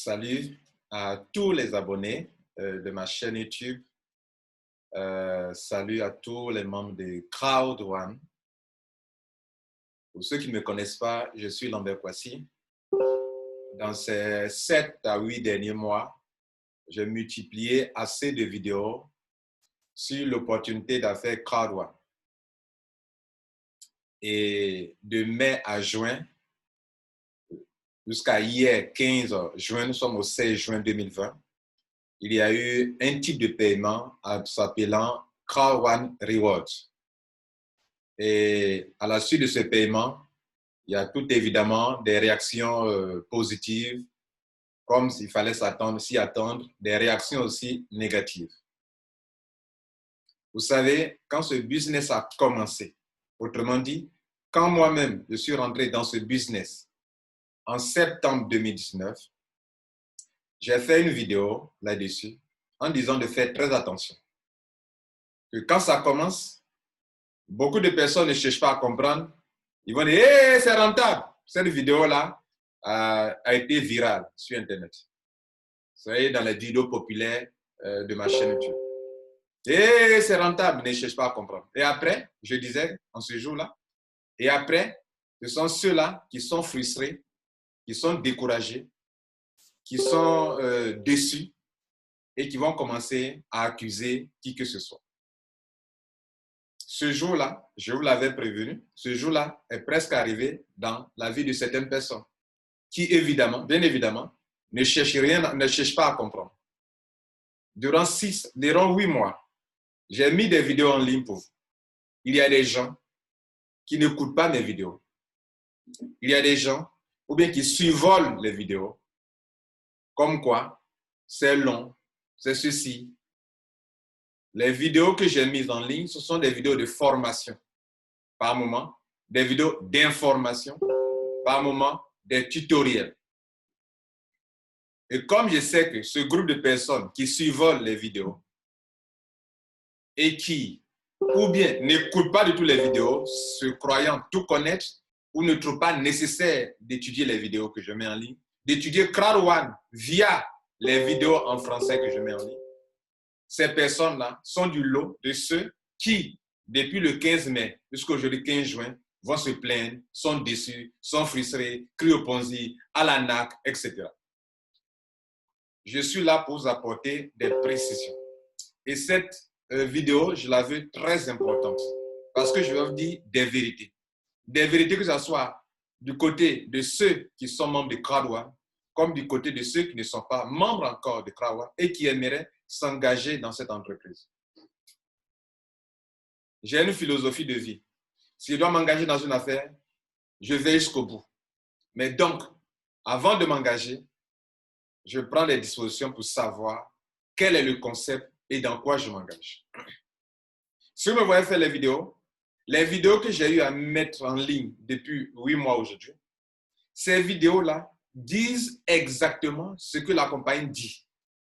Salut à tous les abonnés de ma chaîne YouTube. Salut à tous les membres de Crowd One. Pour ceux qui ne me connaissent pas, je suis Lambert Kwasi. Dans ces 7 à 8 derniers mois, j'ai multiplié assez de vidéos sur l'opportunité d'affaires Crowd One. Et de mai à juin, jusqu'à hier, 15 juin, nous sommes au 16 juin 2020, il y a eu un type de paiement s'appelant Crowd One Rewards. Et à la suite de ce paiement, il y a tout évidemment des réactions positives, comme s'il fallait s'y attendre, des réactions aussi négatives. Vous savez, quand ce business a commencé, autrement dit, quand moi-même je suis rentré dans ce business en septembre 2019, j'ai fait une vidéo là-dessus en disant de faire très attention. Que quand ça commence, beaucoup de personnes ne cherchent pas à comprendre. Ils vont dire, hey, c'est rentable. Cette vidéo-là a été virale sur Internet. Vous savez, dans les vidéos populaires de ma chaîne YouTube. Hey, c'est rentable, ne cherche pas à comprendre. Et après, je disais en ce jour-là, et après, ce sont ceux-là qui sont frustrés, qui sont découragés, qui sont déçus et qui vont commencer à accuser qui que ce soit. Ce jour-là, je vous l'avais prévenu, ce jour-là est presque arrivé dans la vie de certaines personnes qui, évidemment, bien évidemment, ne cherchent pas à comprendre. Durant 8 mois, j'ai mis des vidéos en ligne pour vous. Il y a des gens qui n'écoutent pas mes vidéos. Il y a des gens, ou bien qui survolent les vidéos, comme quoi c'est long, c'est ceci. Les vidéos que j'ai mises en ligne, ce sont des vidéos de formation par moment, des vidéos d'information par moment, des tutoriels. Et comme je sais que ce groupe de personnes qui survolent les vidéos et qui, ou bien n'écoutent pas du tout les vidéos, se croyant tout connaître, ou ne trouvent pas nécessaire d'étudier les vidéos que je mets en ligne, d'étudier Crowd One via les vidéos en français que je mets en ligne, ces personnes-là sont du lot de ceux qui, depuis le 15 mai jusqu'aujourd'hui 15 juin, vont se plaindre, sont déçus, sont frustrés, crient au Ponzi, à la NAC, etc. Je suis là pour vous apporter des précisions. Et cette vidéo, je la veux très importante parce que je vais vous dire des vérités. Des vérités que ce soit du côté de ceux qui sont membres de Crowd One, comme du côté de ceux qui ne sont pas membres encore de Crowd One et qui aimeraient s'engager dans cette entreprise. J'ai une philosophie de vie. Si je dois m'engager dans une affaire, je vais jusqu'au bout. Mais donc, avant de m'engager, je prends les dispositions pour savoir quel est le concept et dans quoi je m'engage. Si vous me voyez faire les vidéos que j'ai eu à mettre en ligne depuis 8 mois aujourd'hui, ces vidéos-là disent exactement ce que la compagnie dit.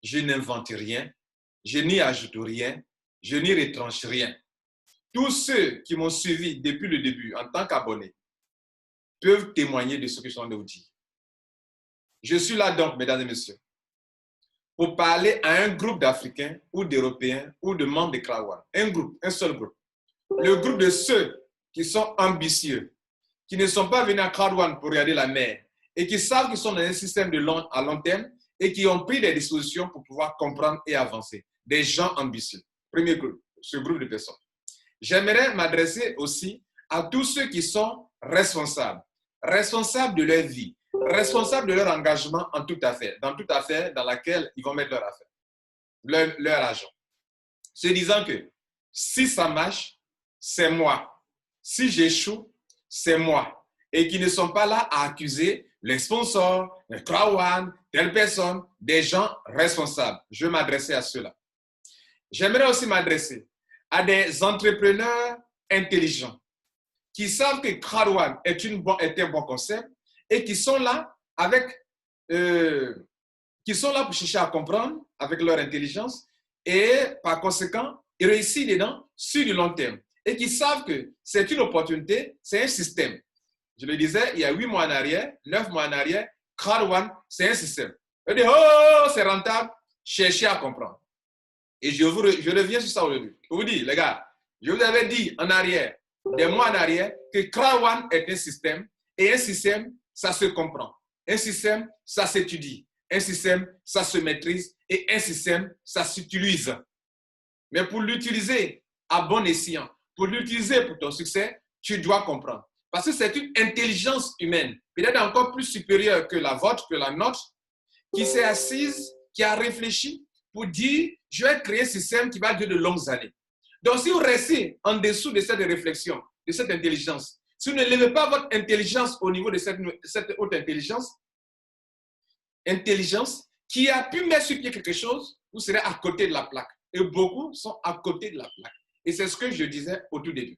Je n'invente rien, je n'y ajoute rien, je n'y retranche rien. Tous ceux qui m'ont suivi depuis le début en tant qu'abonné peuvent témoigner de ce que je suis en train de vous dire. Je suis là donc, mesdames et messieurs, pour parler à un groupe d'Africains ou d'Européens ou de membres de Crowd One. Un groupe, un seul groupe. Le groupe de ceux qui sont ambitieux, qui ne sont pas venus à Crowd One pour regarder la mer et qui savent qu'ils sont dans un système à long terme et qui ont pris des dispositions pour pouvoir comprendre et avancer. Des gens ambitieux. Premier groupe, ce groupe de personnes. J'aimerais m'adresser aussi à tous ceux qui sont responsables de leur vie, responsables de leur engagement en toute affaire, dans laquelle ils vont mettre leur affaire, leur argent. Se disant que si ça marche, c'est moi. Si j'échoue, c'est moi. Et qui ne sont pas là à accuser les sponsors, les Crowd One, telle personne, des gens responsables. Je vais m'adresser à ceux-là. J'aimerais aussi m'adresser à des entrepreneurs intelligents qui savent que Crowd One est un bon concept et qui sont là pour chercher à comprendre avec leur intelligence et par conséquent, ils réussissent dedans sur du long terme et qui savent que c'est une opportunité, c'est un système. Je le disais, il y a 8 mois en arrière, 9 mois en arrière, Crowd One, c'est un système. Je dis, oh, c'est rentable, cherchez à comprendre. Et je reviens sur ça aujourd'hui. Je vous dis, les gars, je vous avais dit en arrière, des mois en arrière, que Krawan est un système, et un système, ça se comprend. Un système, ça s'étudie. Un système, ça se maîtrise, et un système, ça s'utilise. Mais pour l'utiliser à bon escient, pour l'utiliser pour ton succès, tu dois comprendre. Parce que c'est une intelligence humaine, peut-être encore plus supérieure que la vôtre, que la nôtre, qui s'est assise, qui a réfléchi pour dire, je vais créer un système qui va durer de longues années. Donc, si vous restez en dessous de cette réflexion, de cette intelligence, si vous ne levez pas votre intelligence au niveau de cette haute intelligence qui a pu mettre sur pied quelque chose, vous serez à côté de la plaque. Et beaucoup sont à côté de la plaque. Et c'est ce que je disais au tout début.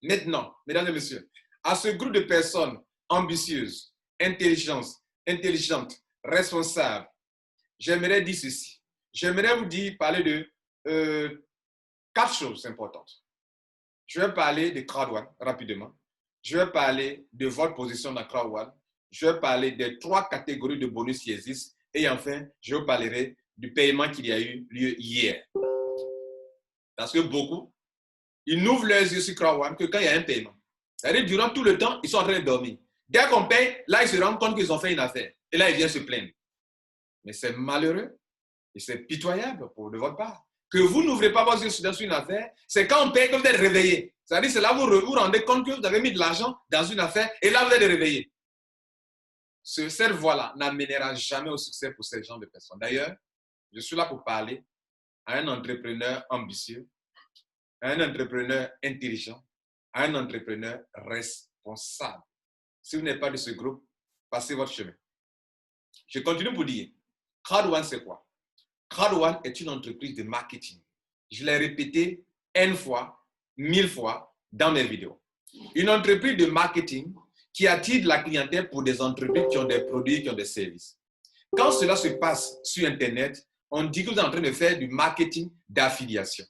Maintenant, mesdames et messieurs, à ce groupe de personnes ambitieuses, intelligentes, responsables, j'aimerais dire ceci. J'aimerais vous dire, parler de 4 choses importantes. Je vais parler de Crowd1 rapidement. Je vais parler de votre position dans Crowd1. Je vais parler des 3 catégories de bonus qui existent. Et enfin, je vous parlerai du paiement qu'il y a eu lieu hier. Parce que beaucoup, ils n'ouvrent leurs yeux sur Crowd1 que quand il y a un paiement. C'est-à-dire, durant tout le temps, ils sont en train de dormir. Dès qu'on paye, là, ils se rendent compte qu'ils ont fait une affaire. Et là, ils viennent se plaindre. Mais c'est malheureux et c'est pitoyable de votre part. Que vous n'ouvrez pas vos yeux sur une affaire, c'est quand on paye que vous êtes réveillé. C'est-à-dire, c'est là où vous vous rendez compte que vous avez mis de l'argent dans une affaire et là, vous êtes réveillé. Cette voie-là n'amènera jamais au succès pour ces gens de personnes. D'ailleurs, je suis là pour parler à un entrepreneur ambitieux, à un entrepreneur intelligent, à un entrepreneur responsable. Si vous n'êtes pas de ce groupe, passez votre chemin. Je continue pour dire, Crowd1, c'est quoi? Crowd1 est une entreprise de marketing. Je l'ai répété 1 fois, 1000 fois dans mes vidéos. Une entreprise de marketing qui attire de la clientèle pour des entreprises qui ont des produits, qui ont des services. Quand cela se passe sur Internet, on dit que vous êtes en train de faire du marketing d'affiliation.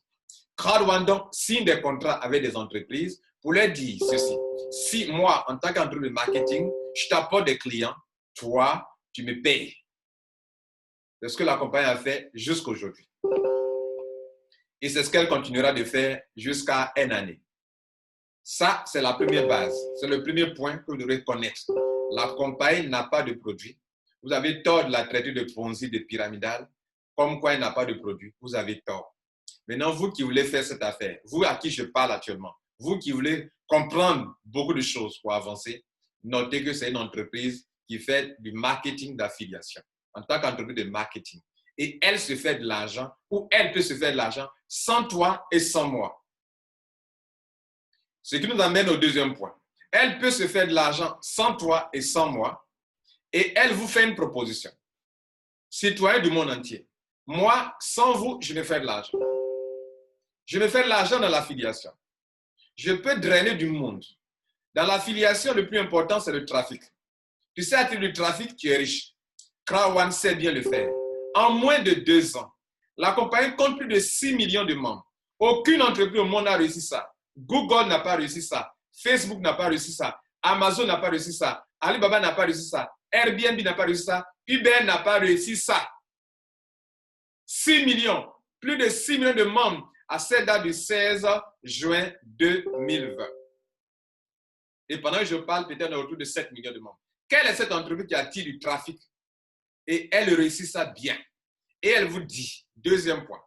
Crowd1 donc signe des contrats avec des entreprises pour leur dire ceci. Si moi, en tant qu'entreprise de marketing, je t'apporte des clients, toi, tu me payes. C'est ce que la compagnie a fait jusqu'à aujourd'hui. Et c'est ce qu'elle continuera de faire jusqu'à 1 année. Ça, c'est la première base. C'est le premier point que vous devrez connaître. La compagnie n'a pas de produit. Vous avez tort de la traiter de Ponzi, de pyramidale. Comme quoi elle n'a pas de produit. Vous avez tort. Maintenant, vous qui voulez faire cette affaire, vous à qui je parle actuellement, vous qui voulez comprendre beaucoup de choses pour avancer, notez que c'est une entreprise qui fait du marketing d'affiliation en tant qu'entreprise de marketing. Et elle se fait de l'argent, ou elle peut se faire de l'argent sans toi et sans moi. Ce qui nous amène au deuxième point. Elle peut se faire de l'argent sans toi et sans moi, et elle vous fait une proposition. Citoyens du monde entier, moi, sans vous, je me fais de l'argent. Je me fais de l'argent dans l'affiliation. Je peux drainer du monde. Dans l'affiliation, le plus important, c'est le trafic. Tu sais, à titre de trafic, tu es riche. Crowd1 sait bien le faire. En moins de 2 ans, la compagnie compte plus de 6 millions de membres. Aucune entreprise au monde n'a réussi ça. Google n'a pas réussi ça. Facebook n'a pas réussi ça. Amazon n'a pas réussi ça. Alibaba n'a pas réussi ça. Airbnb n'a pas réussi ça. Uber n'a pas réussi ça. 6 millions, plus de 6 millions de membres à cette date du 16 juin 2020. Et pendant que je parle, peut-être autour de 7 millions de membres. Quelle est cette entreprise qui attire du trafic? Et elle réussit ça bien. Et elle vous dit, deuxième point,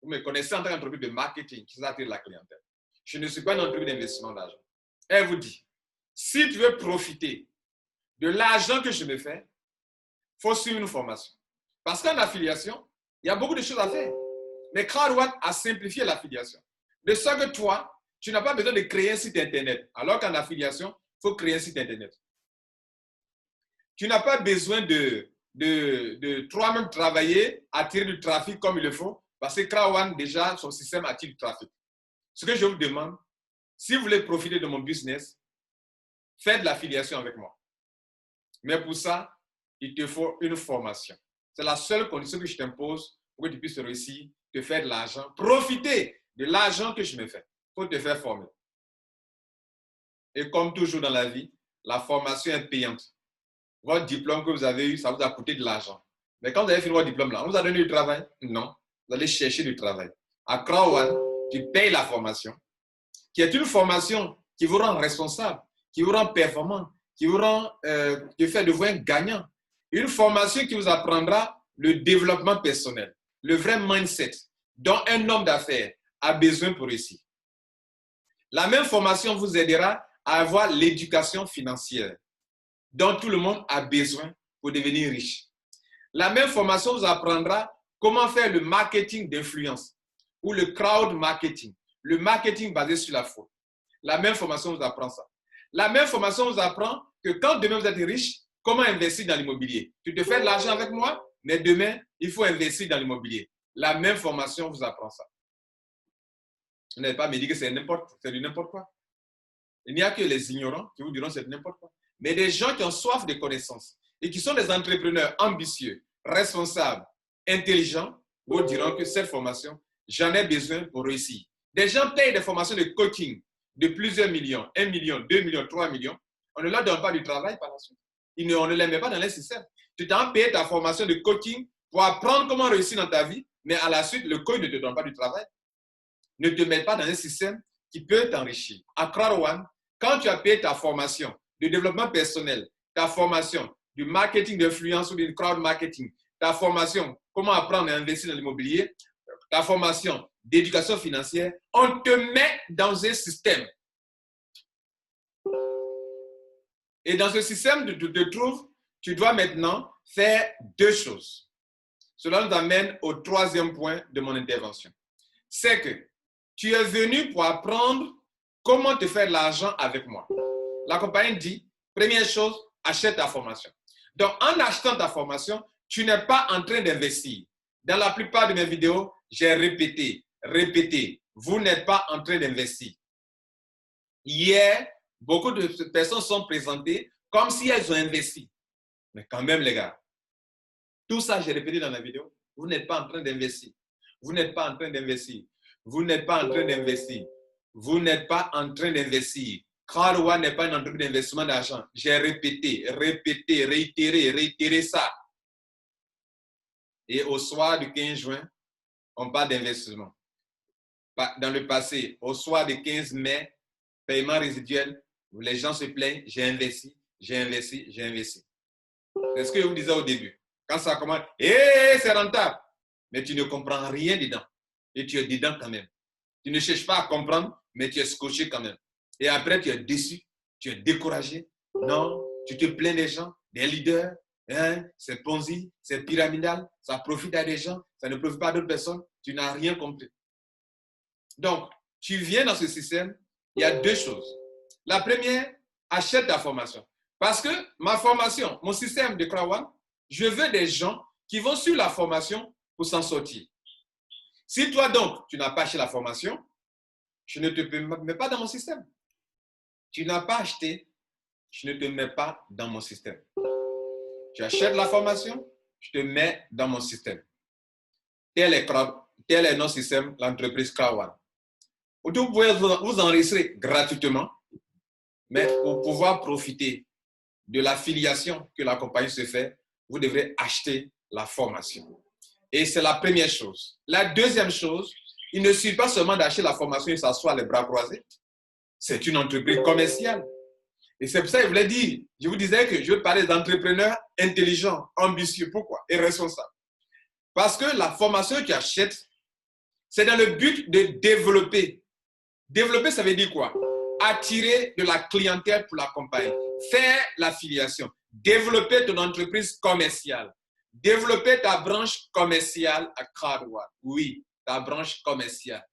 vous me connaissez en tant qu'entreprise de marketing qui attire la clientèle. Je ne suis pas une entreprise d'investissement d'argent. Elle vous dit, si tu veux profiter de l'argent que je me fais, il faut suivre une formation. Parce qu'en affiliation, il y a beaucoup de choses à faire. Mais Crowd1 a simplifié l'affiliation. De sorte que toi, tu n'as pas besoin de créer un site Internet. Alors qu'en affiliation, il faut créer un site Internet. Tu n'as pas besoin de toi-même travailler, attirer du trafic comme il le faut, parce que Crowd1, déjà, son système attire du trafic. Ce que je vous demande, si vous voulez profiter de mon business, faites de l'affiliation avec moi. Mais pour ça, il te faut une formation. C'est la seule condition que je t'impose pour que tu puisses réussir, te faire de l'argent, profiter de l'argent que je me fais. Il faut te faire former. Et comme toujours dans la vie, la formation est payante. votre diplôme que vous avez eu, ça vous a coûté de l'argent. Mais quand vous avez fini votre diplôme là, on vous a donné du travail? Non. Vous allez chercher du travail. À Crown One, tu payes la formation, qui est une formation qui vous rend responsable, qui vous rend performant, qui vous rend, qui fait de vous un gagnant. Une formation qui vous apprendra le développement personnel, le vrai mindset dont un homme d'affaires a besoin pour réussir. La même formation vous aidera à avoir l'éducation financière dont tout le monde a besoin pour devenir riche. La même formation vous apprendra comment faire le marketing d'influence ou le crowd marketing, le marketing basé sur la foi. La même formation vous apprend ça. La même formation vous apprend que quand demain vous êtes riche, comment investir dans l'immobilier. Tu te fais de l'argent avec moi, mais demain, il faut investir dans l'immobilier. La même formation vous apprend ça. Vous n'allez pas me dire que c'est du n'importe quoi. Il n'y a que les ignorants qui vous diront que c'est n'importe quoi. Mais des gens qui ont soif de connaissances et qui sont des entrepreneurs ambitieux, responsables, intelligents, vous diront que cette formation, j'en ai besoin pour réussir. Des gens payent des formations de coaching de plusieurs millions, 1 million, 2 millions, 3 millions. On ne leur donne pas du travail par la suite. On ne les met pas dans les systèmes. Tu t'as payé ta formation de coaching pour apprendre comment réussir dans ta vie, mais à la suite, le coach ne te donne pas du travail. Ne te mets pas dans un système qui peut t'enrichir. À Crown One, quand tu as payé ta formation de développement personnel, ta formation du marketing d'influence ou du crowd marketing, ta formation comment apprendre à investir dans l'immobilier, ta formation d'éducation financière, on te met dans un système. Et dans ce système, tu dois maintenant faire deux choses. Cela nous amène au troisième point de mon intervention. C'est que tu es venu pour apprendre comment te faire de l'argent avec moi. La compagnie dit, première chose, achète ta formation. Donc, en achetant ta formation, tu n'es pas en train d'investir. Dans la plupart de mes vidéos, j'ai répété, vous n'êtes pas en train d'investir. Hier, beaucoup de personnes sont présentées comme si elles ont investi. Mais quand même, les gars, tout ça, j'ai répété dans la vidéo, vous n'êtes pas en train d'investir. Vous n'êtes pas en train d'investir. Vous n'êtes pas en train d'investir. Vous n'êtes pas en train d'investir. Crown One n'est pas une entreprise d'investissement d'argent. J'ai répété, réitéré ça. Et au soir du 15 juin, on parle d'investissement. Dans le passé, au soir du 15 mai, paiement résiduel, les gens se plaignent, j'ai investi. C'est ce que je vous disais au début. Quand ça commence, c'est rentable. Mais tu ne comprends rien dedans. Et tu es dedans quand même. Tu ne cherches pas à comprendre, mais tu es scotché quand même. Et après, tu es déçu, tu es découragé. Non, tu te plains des gens, des leaders. C'est Ponzi, c'est pyramidal, ça profite à des gens, ça ne profite pas à d'autres personnes. Tu n'as rien compris. Donc, tu viens dans ce système, il y a deux choses. La première, achète ta formation. Parce que ma formation, mon système de Crown One, je veux des gens qui vont sur la formation pour s'en sortir. Si toi donc, tu n'as pas acheté la formation, je ne te mets pas dans mon système. Tu n'as pas acheté, je ne te mets pas dans mon système. Tu achètes la formation, je te mets dans mon système. Tel est notre système, l'entreprise Crown One. Vous pouvez vous enregistrer gratuitement, mais pour pouvoir profiter de l'affiliation que la compagnie se fait, vous devrez acheter la formation. Et c'est la première chose. La deuxième chose, il ne suffit pas seulement d'acheter la formation et s'asseoir les bras croisés. C'est une entreprise commerciale. Et c'est pour ça que je vous disais que je veux parler d'entrepreneurs intelligents, ambitieux. Pourquoi? Et responsables. Parce que la formation que tu achètes, c'est dans le but de développer. Développer, ça veut dire quoi? Attirer de la clientèle pour la compagnie. Faire l'affiliation. Développer ton entreprise commerciale. Développer ta branche commerciale à Crown One. Oui, ta branche commerciale.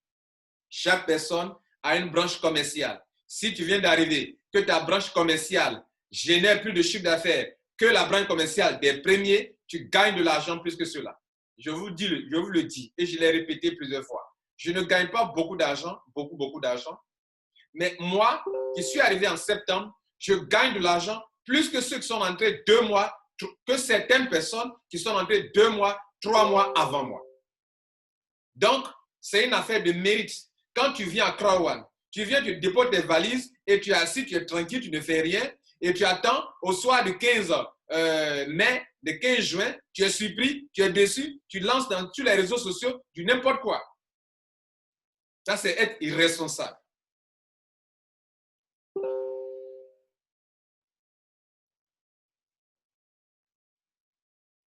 Chaque personne a une branche commerciale. Si tu viens d'arriver, que ta branche commerciale génère plus de chiffre d'affaires que la branche commerciale des premiers, tu gagnes de l'argent plus que cela. Je vous le dis et je l'ai répété plusieurs fois. Je ne gagne pas beaucoup d'argent, beaucoup d'argent. Mais moi, qui suis arrivé en septembre, je gagne de l'argent plus que ceux qui sont entrés 2 mois, que certaines personnes qui sont entrées 2 mois, 3 mois avant moi. Donc, c'est une affaire de mérite. Quand tu viens à Crown One, tu viens, tu déposes tes valises et tu es assis, tu es tranquille, tu ne fais rien et tu attends au soir de 15h. mai, le 15 juin, tu es surpris, tu es déçu, tu lances sur les réseaux sociaux du n'importe quoi. Ça, c'est être irresponsable.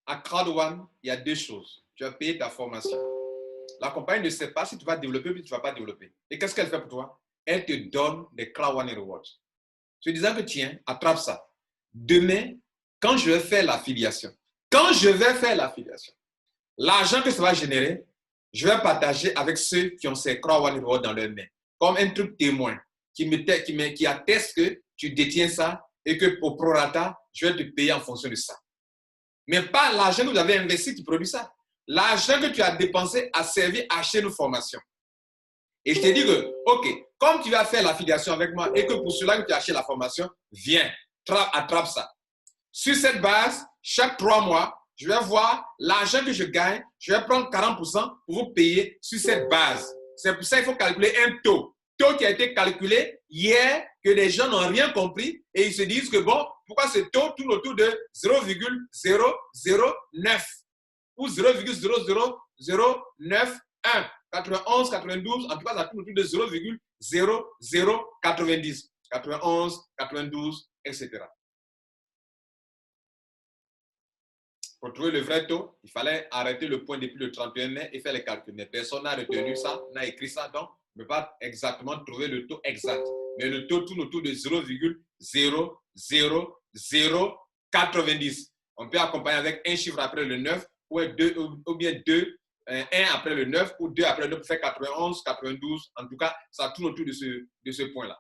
À Crowd One, il y a deux choses. Tu as payé ta formation. La compagnie ne sait pas si tu vas développer ou si tu ne vas pas développer. Et qu'est-ce qu'elle fait pour toi? Elle te donne des Crowd One Rewards. Tu disais que tiens, attrape ça. Demain, quand je vais faire l'affiliation, l'argent que ça va générer, je vais partager avec ceux qui ont ces Crowd One Rewards dans leur main. Comme un truc témoin qui atteste que tu détiens ça et que pour prorata, je vais te payer en fonction de ça. Mais pas l'argent que vous avez investi qui produit ça. L'argent que tu as dépensé a servi à acheter nos formations. Et je te dis que, OK, comme tu vas faire l'affiliation avec moi et que pour cela que tu as acheté la formation, viens, attrape ça. Sur cette base, chaque 3 mois, je vais voir l'argent que je gagne, je vais prendre 40% pour vous payer sur cette base. C'est pour ça qu'il faut calculer un taux. Taux qui a été calculé hier, que les gens n'ont rien compris et ils se disent que bon, pourquoi ce taux tourne autour de 0,009 ou 0,00091, 91, 92, en tout cas, ça tourne autour de 0,0090, 91, 92, etc. Pour trouver le vrai taux, il fallait arrêter le point depuis le 31 mai et faire les calculs. Mais personne n'a retenu ça, n'a écrit ça, donc on ne peut pas exactement trouver le taux exact. Mais le taux tourne autour de 0,00090. On peut accompagner avec un chiffre après le 9 ou bien 2, 1 après le 9 ou 2 après le 9 pour faire 91, 92. En tout cas, ça tourne autour de ce point-là.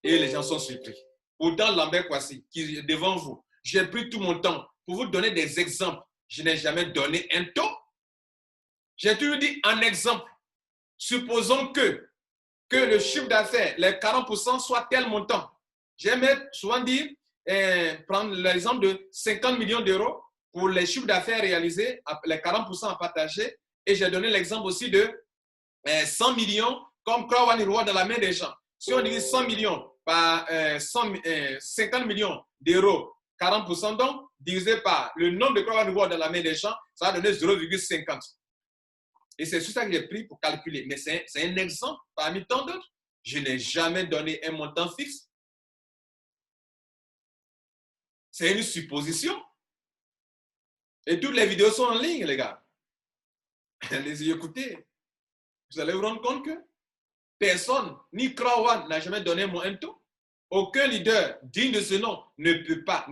Et les gens sont surpris. Pourtant, Lambert Kouassi, qui est devant vous, j'ai pris tout mon temps pour vous donner des exemples. Je n'ai jamais donné un taux. J'ai toujours dit un exemple. Supposons que le chiffre d'affaires, les 40% soit tel montant. J'aime souvent dire, prendre l'exemple de 50 millions d'euros pour les chiffres d'affaires réalisés, les 40% à partager. Et j'ai donné l'exemple aussi de 100 millions comme Crowd One Reward dans la main des gens. Si on divise 100 millions par 50 millions d'euros, 40%, donc, divisé par le nombre de Crowd One Reward dans la main des gens, ça va donner 0,50. Et c'est sur ça que j'ai pris pour calculer. Mais c'est un exemple parmi tant d'autres. Je n'ai jamais donné un montant fixe. C'est une supposition. Et toutes les vidéos sont en ligne, les gars. Les écoutez. Vous allez vous rendre compte que personne, ni Crowd One, n'a jamais donné un taux. Aucun leader digne de ce nom ne pouvait pas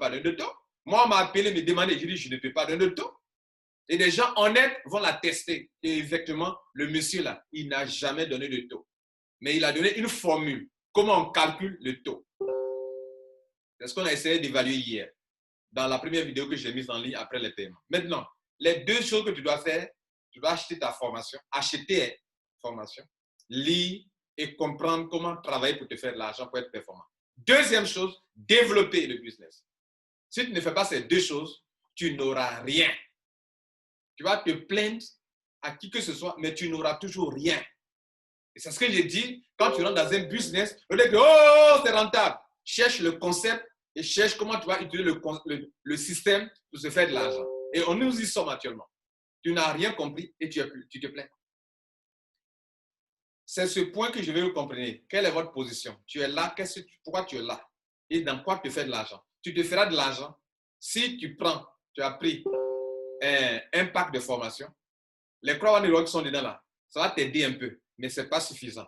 donner de taux. Moi, on m'a appelé, me demander, je dis, je ne peux pas donner de taux. Et des gens honnêtes vont la tester. Et effectivement, le monsieur là, il n'a jamais donné de taux. Mais il a donné une formule. Comment on calcule le taux? C'est ce qu'on a essayé d'évaluer hier, dans la première vidéo que j'ai mise en ligne après les paiements. Maintenant, les deux choses que tu dois faire, tu dois acheter ta formation, acheter formation, lire et comprendre comment travailler pour te faire de l'argent, pour être performant. Deuxième chose, développer le business. Si tu ne fais pas ces deux choses, tu n'auras rien. Tu vas te plaindre à qui que ce soit, mais tu n'auras toujours rien. Et c'est ce que j'ai dit, quand tu rentres dans un business, au lieu que, oh, c'est rentable, cherche le concept et cherche comment tu vas utiliser le système pour se faire de l'argent. Et on nous y sommes actuellement. Tu n'as rien compris et tu te plains. C'est ce point que je veux que vous compreniez. Quelle est votre position? Tu es là, pourquoi tu es là? Et dans quoi tu fais de l'argent? Tu te feras de l'argent si tu as pris un pack de formation. Les Crowd One Rewards qui sont dedans là, ça va t'aider un peu, mais ce n'est pas suffisant.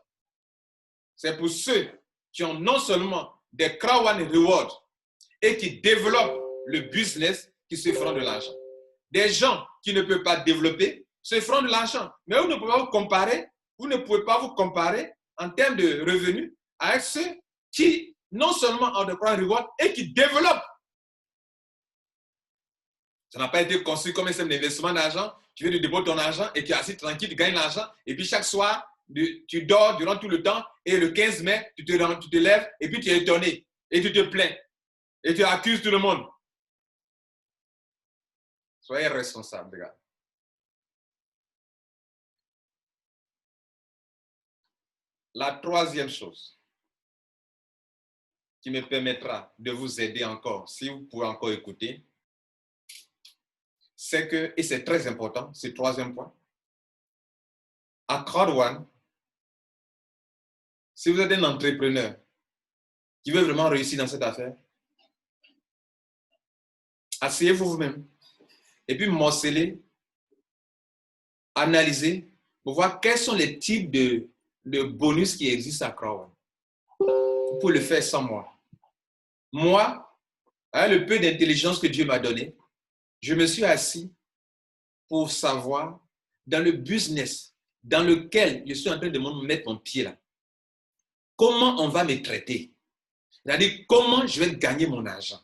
C'est pour ceux qui ont non seulement des Crowd One Rewards et qui développent le business qui se feront de l'argent. Des gens qui ne peuvent pas développer se feront de l'argent. Mais vous ne pouvez pas vous comparer en termes de revenus avec ceux qui non seulement ont des Crowd One Rewards et qui développent. Ça n'a pas été conçu comme un système d'investissement d'argent. Tu veux de déposer ton argent et tu es assis tranquille, tu gagnes l'argent. Et puis chaque soir, tu dors durant tout le temps. Et le 15 mai, tu te lèves et puis tu es étonné. Et tu te plains. Et tu accuses tout le monde. Soyez responsables, les gars. La troisième chose. qui me permettra de vous aider encore, si vous pouvez encore écouter, c'est que, et c'est très important, c'est le troisième point, à Crowd One, si vous êtes un entrepreneur qui veut vraiment réussir dans cette affaire, asseyez-vous vous-même et puis morcelez, analysez pour voir quels sont les types de bonus qui existent à Crowd One. Vous pouvez le faire sans moi. Moi, avec le peu d'intelligence que Dieu m'a donné, je me suis assis pour savoir dans le business dans lequel je suis en train de me mettre mon pied là, comment on va me traiter. C'est-à-dire comment je vais gagner mon argent.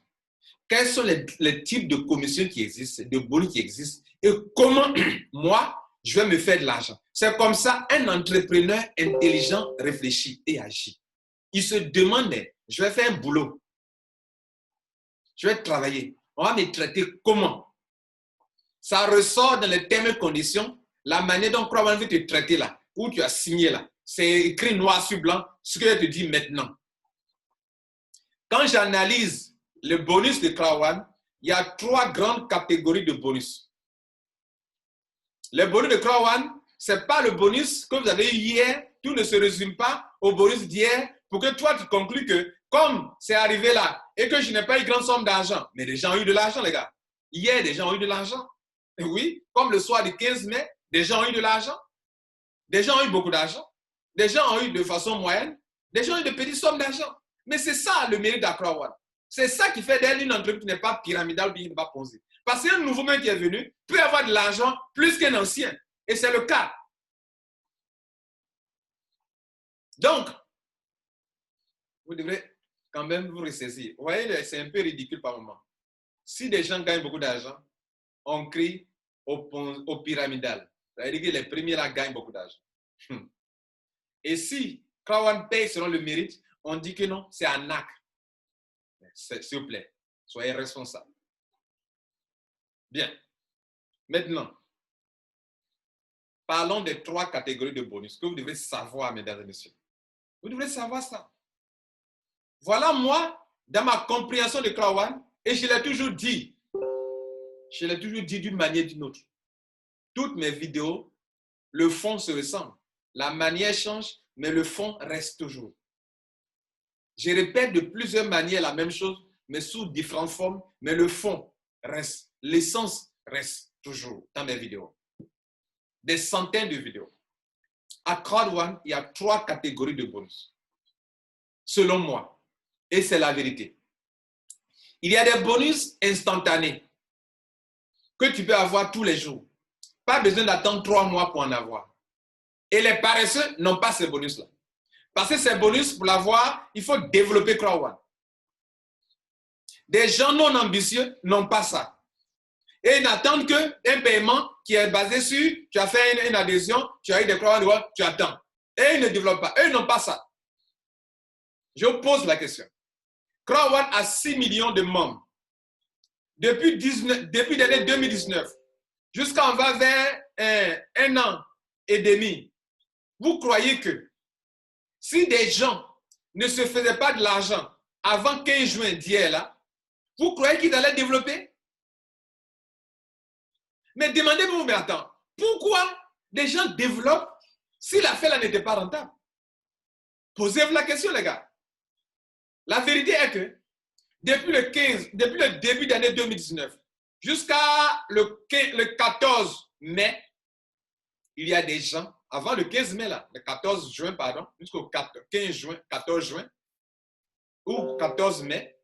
Quels sont les types de commissions qui existent, de bonus qui existent et comment moi, je vais me faire de l'argent. C'est comme ça un entrepreneur intelligent réfléchit et agit. Il se demande, je vais faire un boulot. Je vais travailler. On va me traiter comment? Ça ressort dans les termes et conditions, la manière dont Crowd One veut te traiter là, où tu as signé là. C'est écrit noir sur blanc, ce que je te dis maintenant. Quand j'analyse le bonus de Crowd One, il y a 3 grandes catégories de bonus. Le bonus de Crowd One, ce n'est pas le bonus que vous avez eu hier, tout ne se résume pas au bonus d'hier, pour que toi tu conclues que comme c'est arrivé là et que je n'ai pas eu grande somme d'argent, mais des gens ont eu de l'argent les gars. Hier, des gens ont eu de l'argent. Oui, comme le soir du 15 mai, des gens ont eu de l'argent. Des gens ont eu beaucoup d'argent. Des gens ont eu de façon moyenne. Des gens ont eu de petites sommes d'argent. Mais c'est ça le mérite d'Accra One. C'est ça qui fait d'elle une entreprise qui n'est pas pyramidale ou qui n'est pas posée. Parce qu'un nouveau main qui est venu peut avoir de l'argent plus qu'un ancien. Et c'est le cas. Donc, vous devrez quand même vous ressaisir. Vous voyez, c'est un peu ridicule par moment. Si des gens gagnent beaucoup d'argent, on crie au pyramidal. Ça veut dire que les premiers là gagnent beaucoup d'argent. Et si Crowd One paye selon le mérite, on dit que non, c'est un acte. S'il vous plaît, soyez responsables. Bien. Maintenant, parlons des 3 catégories de bonus que vous devez savoir, mesdames et messieurs. Vous devez savoir ça. Voilà moi, dans ma compréhension de Crowd One, et je l'ai toujours dit. Je l'ai toujours dit d'une manière ou d'une autre. Toutes mes vidéos, le fond se ressemble. La manière change, mais le fond reste toujours. Je répète de plusieurs manières la même chose, mais sous différentes formes, mais le fond reste. L'essence reste toujours dans mes vidéos. Des centaines de vidéos. À Crowd One, il y a 3 catégories de bonus. Selon moi. Et c'est la vérité. Il y a des bonus instantanés que tu peux avoir tous les jours. Pas besoin d'attendre 3 mois pour en avoir. Et les paresseux n'ont pas ces bonus-là. Parce que ces bonus, pour l'avoir, il faut développer Crowd One. Des gens non ambitieux n'ont pas ça. Et ils n'attendent qu'un paiement qui est basé sur, tu as fait une adhésion, tu as eu des Crowd One, tu attends. Et ils ne développent pas. Eux, ils n'ont pas ça. Je vous pose la question. Crowd One a 6 millions de membres. Depuis l'année 2019, jusqu'à on va vers 1 an et demi, vous croyez que si des gens ne se faisaient pas de l'argent avant 15 juin d'hier là, vous croyez qu'ils allaient développer? Mais demandez-vous, mais attends, pourquoi des gens développent si l'affaire là n'était pas rentable? Posez-vous la question, les gars. La vérité est que depuis le début d'année 2019 jusqu'à le 14 mai, il y a des gens, avant le 15 mai, là, le 14 juin, pardon, jusqu'au 14 juin ou 14 mai,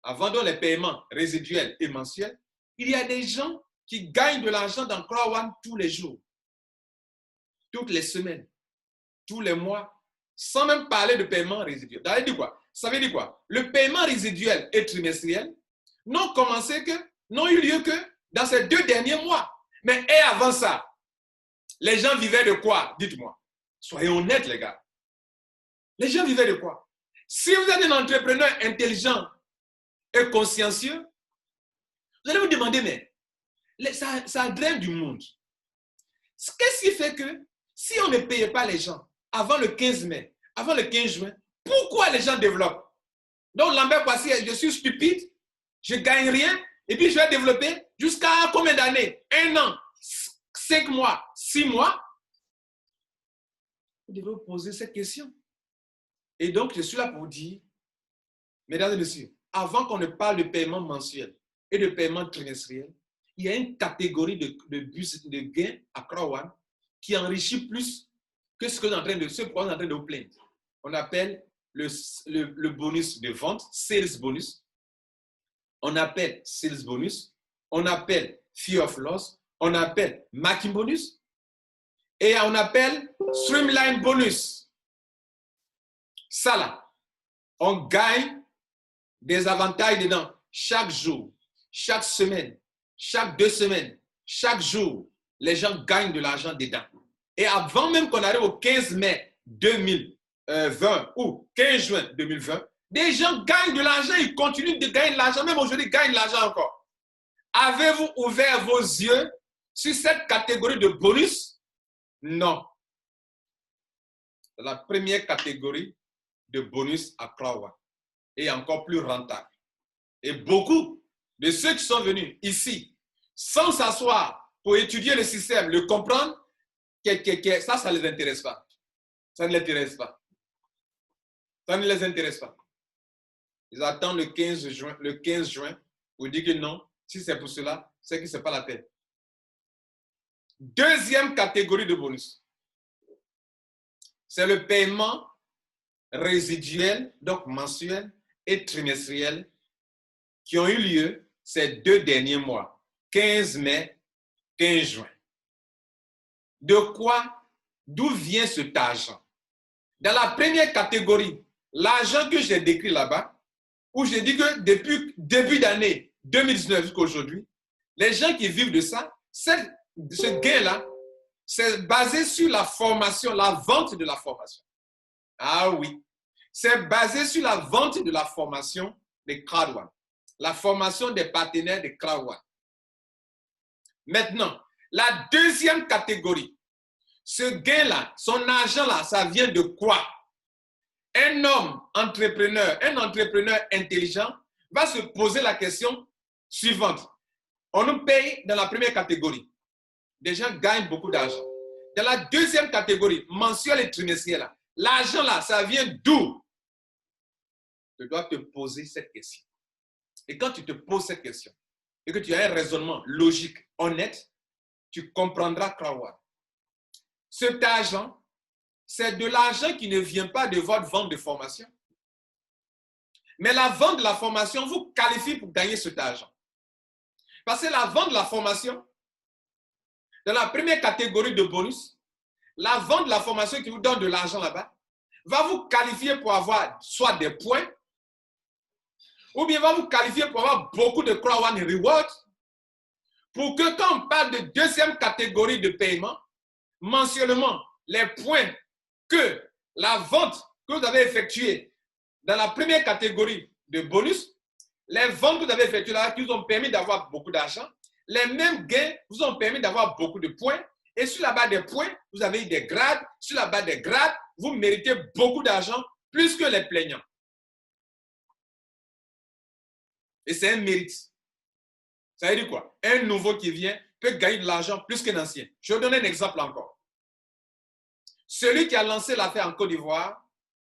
avant donc les paiements résiduels et mensuels, il y a des gens qui gagnent de l'argent dans Crowd One tous les jours, toutes les semaines, tous les mois, sans même parler de paiement résiduel. Ça veut dire quoi? Ça veut dire quoi? Le paiement résiduel et trimestriel n'ont eu lieu que dans ces 2 derniers mois. Mais et avant ça, les gens vivaient de quoi? Dites-moi. Soyons honnêtes, les gars. Les gens vivaient de quoi? Si vous êtes un entrepreneur intelligent et consciencieux, vous allez vous demander, mais ça draine du monde. Qu'est-ce qui fait que si on ne payait pas les gens avant le 15 mai, avant le 15 juin, pourquoi les gens développent? Donc, Lambert Boissier, je suis stupide, je ne gagne rien, et puis je vais développer jusqu'à combien d'années? 1 an, 5 mois, 6 mois? Vous devez vous poser cette question. Et donc, je suis là pour dire, mesdames et messieurs, avant qu'on ne parle de paiement mensuel et de paiement trimestriel, il y a une catégorie de gains à Crown qui enrichit plus que ce qu'on est en train de vous plaindre. On appelle le bonus de vente, sales bonus. On appelle sales bonus. On appelle fear of loss. On appelle marketing bonus. Et on appelle streamline bonus. Ça là, on gagne des avantages dedans chaque jour, chaque semaine, chaque 2 semaines, chaque jour. Les gens gagnent de l'argent dedans. Et avant même qu'on arrive au 15 mai 2020 ou 15 juin 2020, des gens gagnent de l'argent, ils continuent de gagner de l'argent, même aujourd'hui, ils gagnent de l'argent encore. Avez-vous ouvert vos yeux sur cette catégorie de bonus? Non. C'est la première catégorie de bonus à Crown et encore plus rentable. Et beaucoup de ceux qui sont venus ici sans s'asseoir pour étudier le système, le comprendre, ça ne les intéresse pas. Ça ne les intéresse pas. Ça ne les intéresse pas. Ils attendent le 15 juin pour dire que non, si c'est pour cela, c'est que ce n'est pas la peine. Deuxième catégorie de bonus, c'est le paiement résiduel, donc mensuel et trimestriel, qui ont eu lieu ces 2 derniers mois, 15 mai, 15 juin. D'où vient cet argent? Dans la première catégorie, l'argent que j'ai décrit là-bas, où j'ai dit que depuis début d'année 2019 jusqu'à aujourd'hui, les gens qui vivent de ça, ce gain-là, c'est basé sur la formation, la vente de la formation. Ah oui, c'est basé sur la vente de la formation des Crown, la formation des partenaires de Crown. Maintenant, la deuxième catégorie, ce gain-là, son argent-là, ça vient de quoi? Un homme entrepreneur, un entrepreneur intelligent va se poser la question suivante. On nous paye dans la première catégorie. Des gens gagnent beaucoup d'argent. Dans la deuxième catégorie, mensuel et trimestriel, l'argent là, ça vient d'où? Tu dois te poser cette question. Et quand tu te poses cette question et que tu as un raisonnement logique, honnête, tu comprendras Crown. Cet argent, c'est de l'argent qui ne vient pas de votre vente de formation. Mais la vente de la formation vous qualifie pour gagner cet argent. Parce que la vente de la formation, dans la première catégorie de bonus, la vente de la formation qui vous donne de l'argent là-bas, va vous qualifier pour avoir soit des points, ou bien va vous qualifier pour avoir beaucoup de Crown Rewards, pour que quand on parle de deuxième catégorie de paiement, mensuellement, les points que la vente que vous avez effectuée dans la première catégorie de bonus, les ventes que vous avez effectuées là, qui vous ont permis d'avoir beaucoup d'argent, les mêmes gains vous ont permis d'avoir beaucoup de points, et sur la base des points, vous avez eu des grades, sur la base des grades, vous méritez beaucoup d'argent, plus que les plaignants. Et c'est un mérite. Ça veut dire quoi? Un nouveau qui vient peut gagner de l'argent plus qu'un ancien. Je vais donner un exemple encore. Celui qui a lancé l'affaire en Côte d'Ivoire,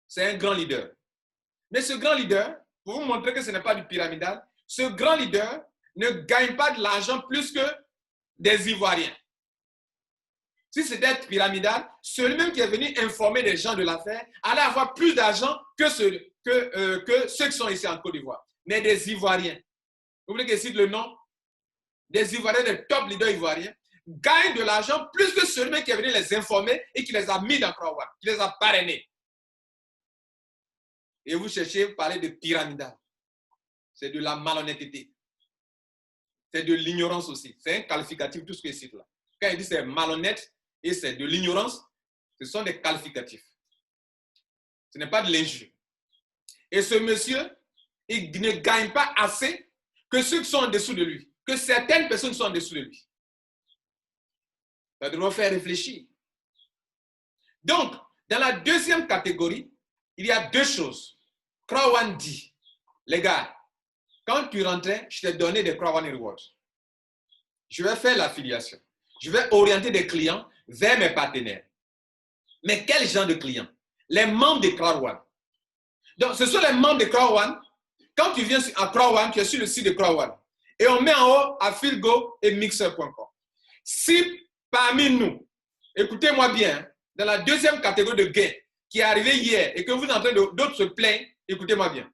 c'est un grand leader. Mais ce grand leader, pour vous montrer que ce n'est pas du pyramidal, ce grand leader ne gagne pas de l'argent plus que des Ivoiriens. Si c'était pyramidal, celui-même qui est venu informer les gens de l'affaire allait avoir plus d'argent que ceux qui sont ici en Côte d'Ivoire. Mais des Ivoiriens, vous voulez que je cite le nom? Des Ivoiriens, des top leaders ivoiriens, gagnent de l'argent plus que celui qui est venu les informer et qui les a mis dans Crown, qui les a parrainés. Et vous cherchez à parler de pyramidal. C'est de la malhonnêteté. C'est de l'ignorance aussi. C'est un qualificatif, tout ce que je cite là. Quand il dit c'est malhonnête et c'est de l'ignorance, ce sont des qualificatifs. Ce n'est pas de l'injure. Et ce monsieur, il ne gagne pas assez que ceux qui sont en dessous de lui, que certaines personnes sont en dessous de lui. Ça doit faire réfléchir. Donc, dans la deuxième catégorie, il y a deux choses. Crown dit, Les gars, quand tu rentrais, je t'ai donné des Crown Rewards. Je vais faire l'affiliation. Je vais orienter des clients vers mes partenaires. Mais quel genre de clients? Les membres de Crown. Donc, ce sont les membres de Crown. Quand tu viens à Crown, tu es sur le site de Crown. Et on met en haut Affilgo et Mixer.com. Si parmi nous, écoutez-moi bien, dans la deuxième catégorie de gains qui est arrivée hier et que vous êtes en train d'autres se plaignent, écoutez-moi bien.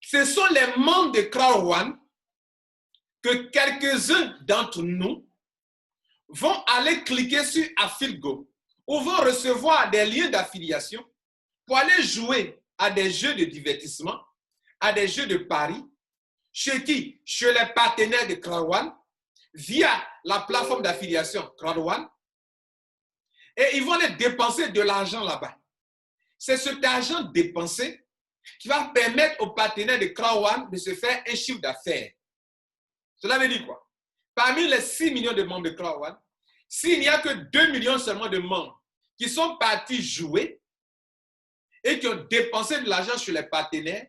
Ce sont les membres de Crown que quelques-uns d'entre nous vont aller cliquer sur Affilgo ou vont recevoir des liens d'affiliation pour aller jouer à des jeux de divertissement, à des jeux de paris. Chez qui? Chez les partenaires de Crown via la plateforme d'affiliation Crown. Et ils vont aller dépenser de l'argent là-bas. C'est cet argent dépensé qui va permettre aux partenaires de Crown de se faire un chiffre d'affaires. Cela veut dire quoi? Parmi les 6 millions de membres de Crown, s'il n'y a que 2 millions seulement de membres qui sont partis jouer et qui ont dépensé de l'argent sur les partenaires,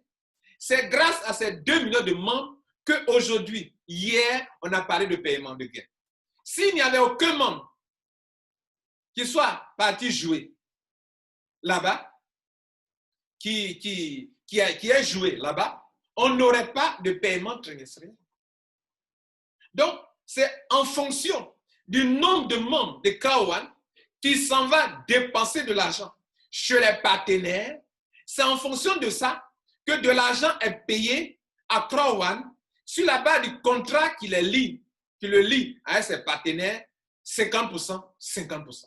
c'est grâce à ces 2 millions de membres qu'aujourd'hui, hier, on a parlé de paiement de gains. S'il n'y avait aucun membre qui soit parti jouer là-bas, qui ait joué là-bas, on n'aurait pas de paiement trimestriel. Donc, c'est en fonction du nombre de membres de Crown qui s'en va dépenser de l'argent chez les partenaires. C'est en fonction de ça que de l'argent est payé à Crown sur la base du contrat qui le lie avec ses partenaires, 50%, 50%.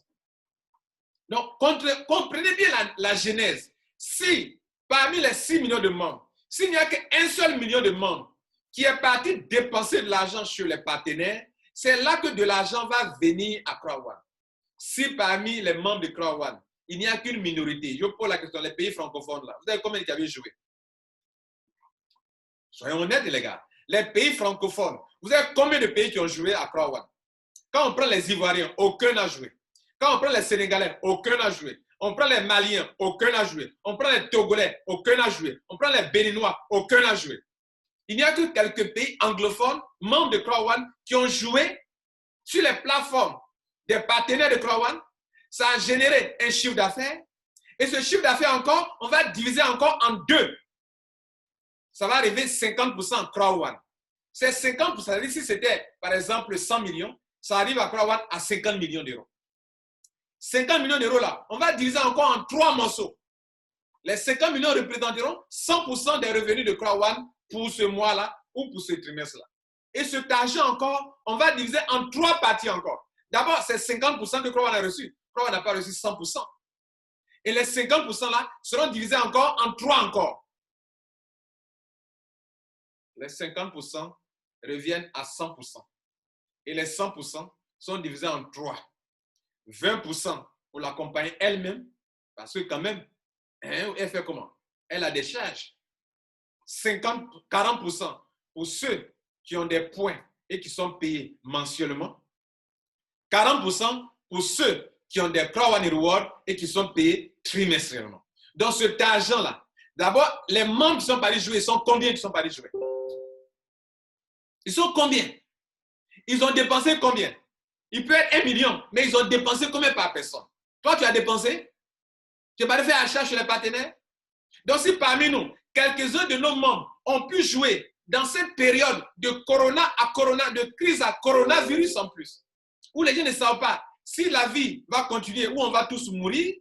Donc, comprenez bien la genèse. Si parmi les 6 millions de membres, s'il n'y a qu'un seul million de membres qui est parti dépenser de l'argent sur les partenaires, c'est là que de l'argent va venir à Crown. Si parmi les membres de Crown, il n'y a qu'une minorité, je pose la question, les pays francophones là, vous avez combien qui avaient joué? Soyons honnêtes les gars. Les pays francophones, vous avez combien de pays qui ont joué à Crown? Quand on prend les Ivoiriens, aucun n'a joué. Quand on prend les Sénégalais, aucun n'a joué. On prend les Maliens, aucun n'a joué. On prend les Togolais, aucun n'a joué. On prend les Béninois, aucun n'a joué. Il n'y a que quelques pays anglophones, membres de Crown, qui ont joué sur les plateformes des partenaires de Crown. Ça a généré un chiffre d'affaires. Et ce chiffre d'affaires encore, on va diviser encore en deux. Ça va arriver 50% Crown. C'est 50%. Si c'était, par exemple, 100 millions, ça arrive à Crown à 50 millions d'euros. 50 millions d'euros là, on va diviser encore en 3 morceaux. Les 50 millions représenteront 100% des revenus de Crown pour ce mois-là ou pour ce trimestre-là. Et cet argent encore, on va diviser en 3 parties encore. D'abord, c'est 50% que Crown a reçu. Crown n'a pas reçu 100%. Et les 50% là seront divisés encore en 3 encore. Les 50% reviennent à 100%. Et les 100% sont divisés en 3. 20% pour la compagnie elle-même, parce que quand même, elle fait comment? Elle a des charges. 40% pour ceux qui ont des points et qui sont payés mensuellement. 40% pour ceux qui ont des Crown Rewards et qui sont payés trimestriellement. Donc cet argent-là, d'abord, les membres qui sont partis jouer, ils sont combien qui sont partis jouer? Ils sont combien? Ils ont dépensé combien? Il peut être 1 million, mais ils ont dépensé combien par personne? Toi, tu as dépensé? Tu n'as pas fait achat chez les partenaires? Donc, si parmi nous, quelques-uns de nos membres ont pu jouer dans cette période de de crise à coronavirus en plus, où les gens ne savent pas si la vie va continuer ou on va tous mourir,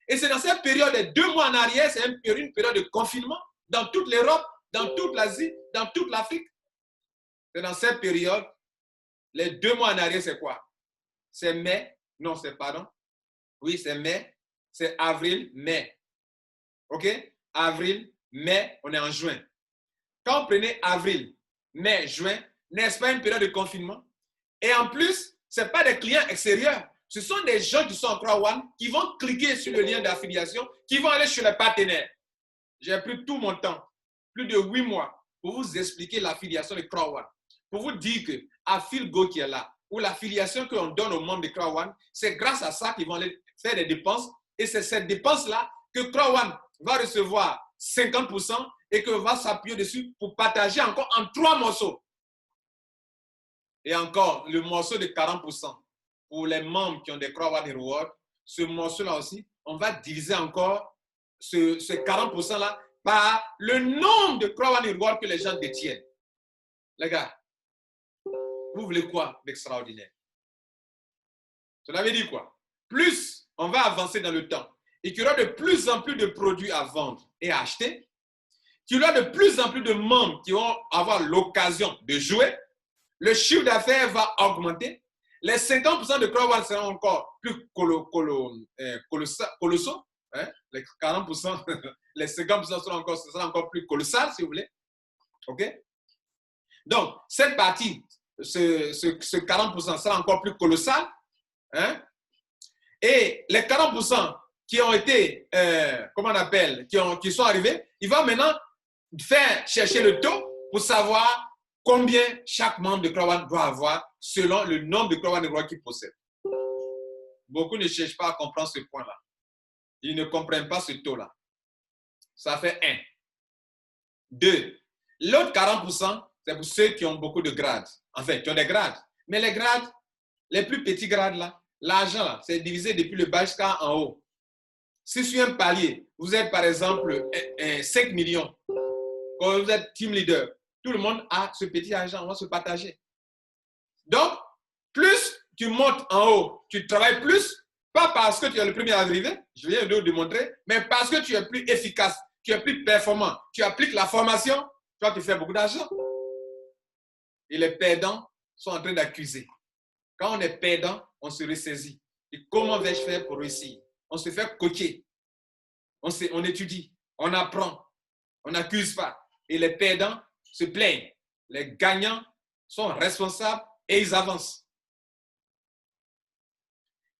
et c'est dans cette période de 2 mois en arrière, c'est une période de confinement dans toute l'Europe, dans toute l'Asie, dans toute l'Afrique. C'est dans cette période. Les 2 mois en arrière, c'est quoi? C'est mai. Non, c'est pardon. Oui, c'est mai. C'est avril, mai. OK? Avril, mai, on est en juin. Quand vous prenez avril, mai, juin, n'est-ce pas une période de confinement? Et en plus, ce n'est pas des clients extérieurs. Ce sont des gens qui sont en Crown qui vont cliquer sur le lien d'affiliation, qui vont aller chez les partenaires. J'ai pris tout mon temps, plus de 8 mois, pour vous expliquer l'affiliation de Crown. Pour vous dire que Affilgo qui est là, ou l'affiliation qu'on donne aux membres de Crown, c'est grâce à ça qu'ils vont aller faire des dépenses. Et c'est cette dépense-là que Crown va recevoir 50% et que va s'appuyer dessus pour partager encore en 3 morceaux. Et encore, le morceau de 40% pour les membres qui ont des Croix One Reward, ce morceau-là aussi, on va diviser encore ce 40%-là par le nombre de Croix One Reward que les gens détiennent. Les gars, vous voulez quoi d'extraordinaire? Cela veut dire quoi? Plus on va avancer dans le temps et qu'il y aura de plus en plus de produits à vendre et à acheter, qu'il y aura de plus en plus de membres qui vont avoir l'occasion de jouer, le chiffre d'affaires va augmenter, les 50% de Croix One seront encore plus colossaux, hein? Les 40%, les 50% seront encore plus colossales, si vous voulez. OK? Donc, cette partie, ce 40% sera encore plus colossal. Hein? Et les 40% qui ont été, comment on appelle, qui sont arrivés, il va maintenant faire chercher le taux pour savoir combien chaque membre de Croix One doit avoir selon le nombre de Croix One qu'il possède. Beaucoup ne cherchent pas à comprendre ce point-là. Ils ne comprennent pas ce taux-là. Ça fait 1. 2. L'autre 40%, c'est pour ceux qui ont beaucoup de grades. Enfin, qui ont des grades. Mais les grades, les plus petits grades là, l'argent là, c'est divisé depuis le bas jusqu'en haut. Si sur un palier, vous êtes par exemple 5 millions, quand vous êtes team leader, tout le monde a ce petit argent, on va se partager. Donc, plus tu montes en haut, tu travailles plus, pas parce que tu es le premier à arriver, je viens de vous démontrer, mais parce que tu es plus efficace, tu es plus performant, tu appliques la formation, toi tu fais beaucoup d'argent. Et les perdants sont en train d'accuser. Quand on est perdant, on se ressaisit. Et comment vais-je faire pour réussir? On se fait coacher. On étudie, on apprend, on n'accuse pas. Et les perdants se plaignent. Les gagnants sont responsables et ils avancent.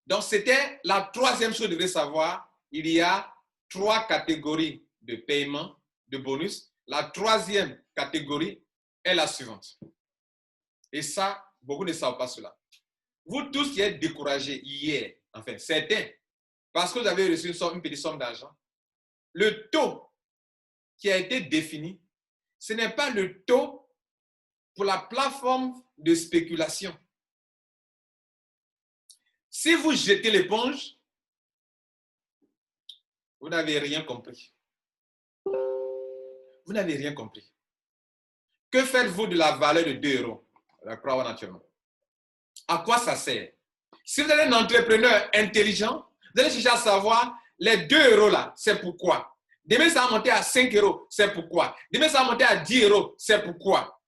Donc, c'était la troisième chose que vous devez savoir. Il y a 3 catégories de paiement, de bonus. La troisième catégorie est la suivante. Et ça, beaucoup ne savent pas cela. Vous tous qui êtes découragés hier, enfin certains, parce que vous avez reçu une petite somme d'argent, le taux qui a été défini, ce n'est pas le taux pour la plateforme de spéculation. Si vous jetez l'éponge, vous n'avez rien compris. Vous n'avez rien compris. Que faites-vous de la valeur de 2 euros, la Croix One naturellement? À quoi ça sert? Si vous êtes un entrepreneur intelligent, vous allez chercher à savoir les 2 euros là, c'est pourquoi. Demain, ça va monter à 5 euros, c'est pourquoi. Demain, ça va monter à 10 euros, c'est pourquoi.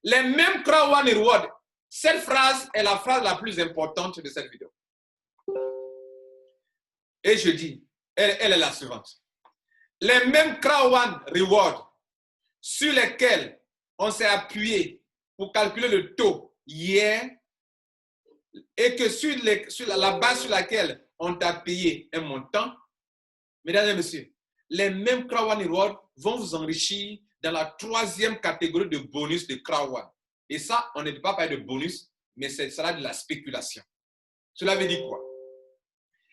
Les mêmes Croix One Reward. Cette phrase est la phrase la plus importante de cette vidéo. Et je dis, elle est la suivante. Les mêmes Croix One Reward sur lesquels on s'est appuyé pour calculer le taux hier et que sur la base sur laquelle on t'a payé un montant, mesdames et messieurs, les mêmes Croix One Reward vont vous enrichir dans la troisième catégorie de bonus de Croix One. Et ça, on ne peut pas parler de bonus, mais ce sera de la spéculation. Cela veut dire quoi?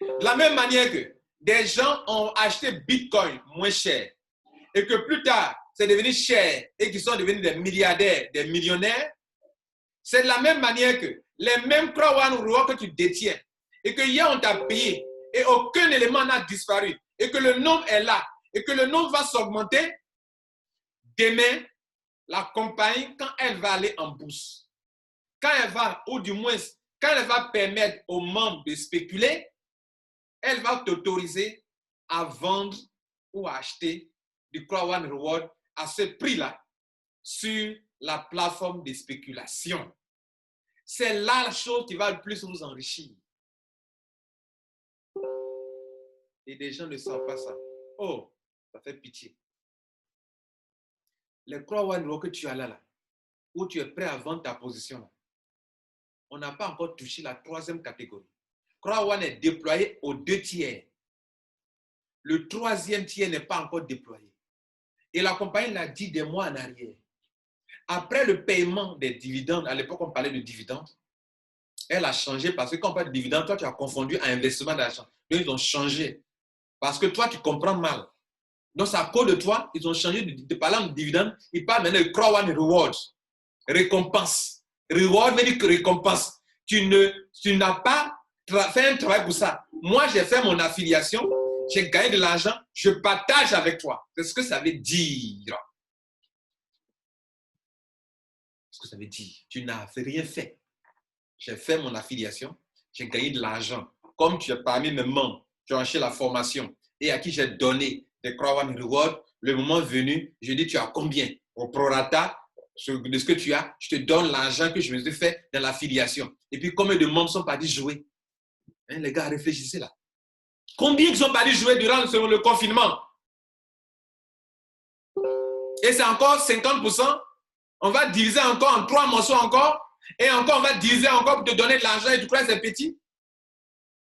De la même manière que des gens ont acheté Bitcoin moins cher et que plus tard, c'est devenu cher et qu'ils sont devenus des milliardaires, des millionnaires, c'est de la même manière que les mêmes Croix One Reward que tu détiens et que hier on t'a payé et aucun élément n'a disparu et que le nombre est là et que le nombre va s'augmenter, demain, la compagnie, quand elle va aller en bourse, quand elle va, ou du moins, quand elle va permettre aux membres de spéculer, elle va t'autoriser à vendre ou à acheter du Croix One Reward à ce prix-là sur la plateforme de spéculation. C'est là la chose qui va le plus vous enrichir. Et des gens ne savent pas ça. Oh, ça fait pitié. Les Croix One Reward que tu as là, où tu es prêt à vendre ta position, là, on n'a pas encore touché la troisième catégorie. Croix One est déployé aux 2 tiers. Le troisième tiers n'est pas encore déployé. Et la compagnie l'a dit des mois en arrière. Après le paiement des dividendes, à l'époque on parlait de dividendes, elle a changé parce que quand on parle de dividendes, toi tu as confondu à investissement d'argent. Donc ils ont changé. Parce que toi tu comprends mal. Donc, c'est à cause de toi, ils ont changé de parler en dividende. Ils parlent maintenant de Crown Reward. Récompense. Reward veut dire que récompense. Tu n'as pas fait un travail pour ça. Moi, j'ai fait mon affiliation. J'ai gagné de l'argent. Je partage avec toi. C'est ce que ça veut dire. C'est ce que ça veut dire. Tu n'as rien fait. J'ai fait mon affiliation. J'ai gagné de l'argent. Comme tu es parmi mes membres, tu as acheté la formation et à qui j'ai donné des Crown Reward, le moment venu, je dis tu as combien? Au prorata de ce que tu as, je te donne l'argent que je me suis fait dans l'affiliation. Et puis combien de membres sont partis jouer? Hein, les gars, réfléchissez là. Combien ils sont partis jouer durant le confinement? Et c'est encore 50%. On va diviser encore en 3 morceaux encore. Et encore, on va diviser encore pour te donner de l'argent et tu crois que c'est petit?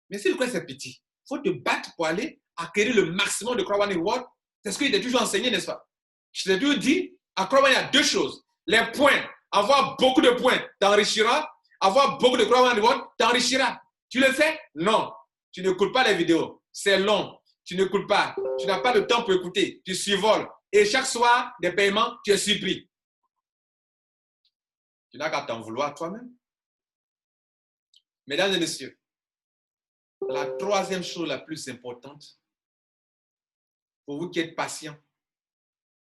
Mais si tu crois que c'est petit, il faut te battre pour aller acquérir le maximum de Crown Reward. C'est ce qu'il t'a toujours enseigné, n'est-ce pas? Je t'ai toujours dit, à Crown, il y a 2 choses. Les points, avoir beaucoup de points t'enrichira. Avoir beaucoup de Crown Reward t'enrichira. Tu le fais? Non. Tu n'écoutes pas les vidéos. C'est long. Tu n'écoutes pas. Tu n'as pas le temps pour écouter. Tu survoles. Et chaque soir, des paiements, tu es surpris. Tu n'as qu'à t'en vouloir toi-même. Mesdames et messieurs, la 3e chose la plus importante, pour vous qui êtes patients,